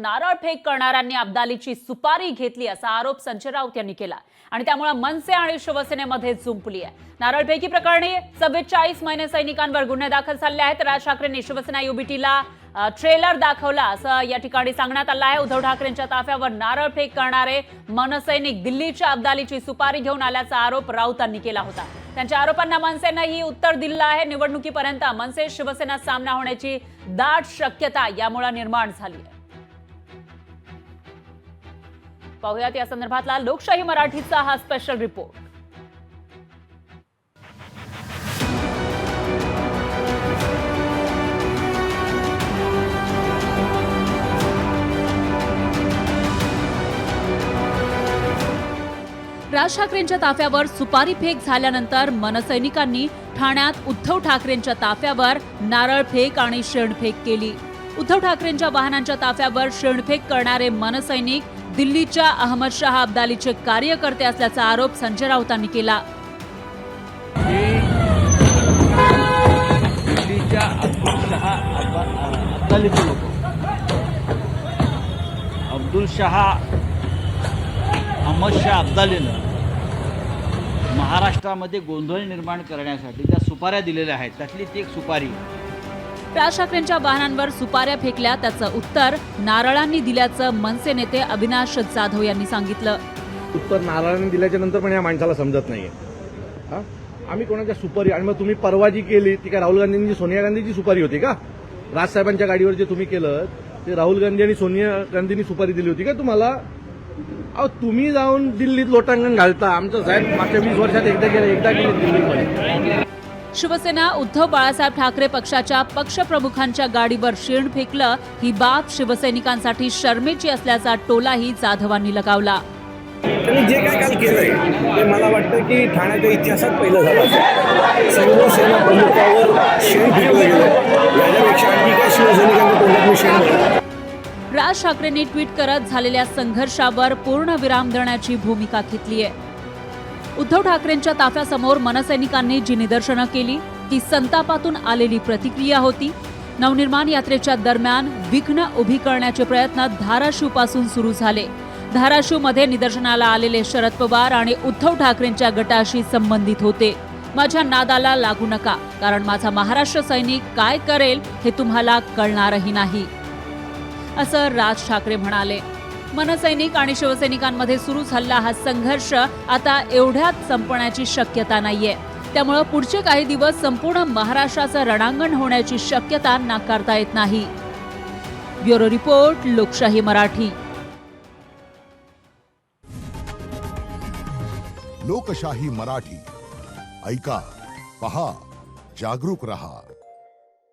नारळ फेक करणाऱ्यांनी अब्दालीची सुपारी घेतली असा आरोप संजय राऊत यांनी केला आणि त्यामुळे मनसे आणि शिवसेनेमध्ये जुंपली आहे। नारळफेकी प्रकरणी 44 महिने सैनिकांवर गुन्हे दाखल झाले आहेत। राज ठाकरेंनी शिवसेना युबीटीला ट्रेलर दाखवला असं या ठिकाणी सांगण्यात आलं आहे। उद्धव ठाकरेंच्या ताफ्यावर नारळफेक करणारे मनसैनिक दिल्लीच्या अब्दालीची सुपारी घेऊन आल्याचा आरोप राऊतांनी केला होता। त्यांच्या आरोपांना मनसेनंही उत्तर दिलं आहे। निवडणुकीपर्यंत मनसे शिवसेना सामना होण्याची दाट शक्यता यामुळे निर्माण झाली आहे। पाहुयात या संदर्भातला लोकशाही मराठीचा हा स्पेशल रिपोर्ट। राज ठाकरेंच्या ताफ्यावर सुपारी फेक झाल्यानंतर मनसैनिकांनी ठाण्यात उद्धव ठाकरेंच्या ताफ्यावर नारळफेक आणि शेणफेक केली। उद्धव ठाकरेंच्या वाहनांच्या ताफ्यावर शेणफेक करणारे मनसैनिक दिल्लीच्या अहमदशहा अब्दालीचे कार्यकर्ते असल्याचा आरोप संजय राऊतांनी केला। दिल्लीच्या अब्दालीचे लोक अहमदशहा अब्दालीनं महाराष्ट्रामध्ये गोंधळ निर्माण करण्यासाठी त्या सुपाऱ्या दिलेल्या आहेत। त्यातली ती एक सुपारी राज ठाकरेंच्या वाहनांवर सुपाऱ्या फेकल्या त्याचं उत्तर नारळांनी दिल्याचं मनसे नेते अविनाश जाधव यांनी सांगितलं। उत्तर नारळांनी दिल्याच्या नंतर पण या माणसाला समजत नाहीये। आम्ही कोणाच्या सुपारी आणि मग तुम्ही परवा जी केली ती काय राहुल गांधींची सोनिया गांधीची सुपारी होती का? राजसाहेबांच्या गाडीवर जे तुम्ही केलं ते राहुल गांधी आणि सोनिया गांधींनी सुपारी दिली होती का तुम्हाला? अहो तुम्ही जाऊन दिल्लीत लोटांगण घालता। आमचं साहेब मागच्या 20 वर्षात एकदा गेले दिल्लीमध्ये। शिवसेना उद्धव बाळासाहेब ठाकरे पक्षाच्या पक्षप्रमुखांच्या गाडीवर शेण फेकलं ही बाब शिवसैनिकांसाठी शर्मेची असल्याचा टोलाही जाधवांनी लगावला। त्यांनी जे काय काल केलंय ते मला वाटतं की ठाण्याच्या इतिहासात पहिलं झालं असेल। सर्व सेना प्रमुखावर शेण फेकलं गेलं, याच्यापेक्षा आणखी काय शिवसैनिकांच्या तोंडात शेण होतं? राज ठाकरेंनी ट्विट करत झालेल्या संघर्षावर पूर्ण विराम देण्याची भूमिका घेतली आहे। उद्धव ठाकरेंच्या ताफ्यासमोर मनसैनिकांनी जी निदर्शनं केली ती संतापातून आलेली प्रतिक्रिया होती। नवनिर्माण यात्रेच्या दरम्यान विघ्न उभी करण्याचे प्रयत्न धाराशिवपासून सुरू झाले। धाराशिवमध्ये निदर्शनाला आलेले शरद पवार आणि उद्धव ठाकरेंच्या गटाशी संबंधित होते। माझ्या नादाला लागू नका, कारण माझा महाराष्ट्र सैनिक काय करेल हे तुम्हाला कळणारही नाही, असं राज ठाकरे म्हणाले। मनसैनिक आणि शिवसैनिकांमध्ये सुरू झालेला हा संघर्ष आता एवढ्यात संपण्याची शक्यता नाहीये। त्यामुळे पुढचे काही दिवस संपूर्ण महाराष्ट्राचं रणांगण होण्याची शक्यता नाकारता येत नाही। ब्युरो रिपोर्ट, लोकशाही मराठी। लोकशाही मराठी ऐका, पहा, जागरूक रहा।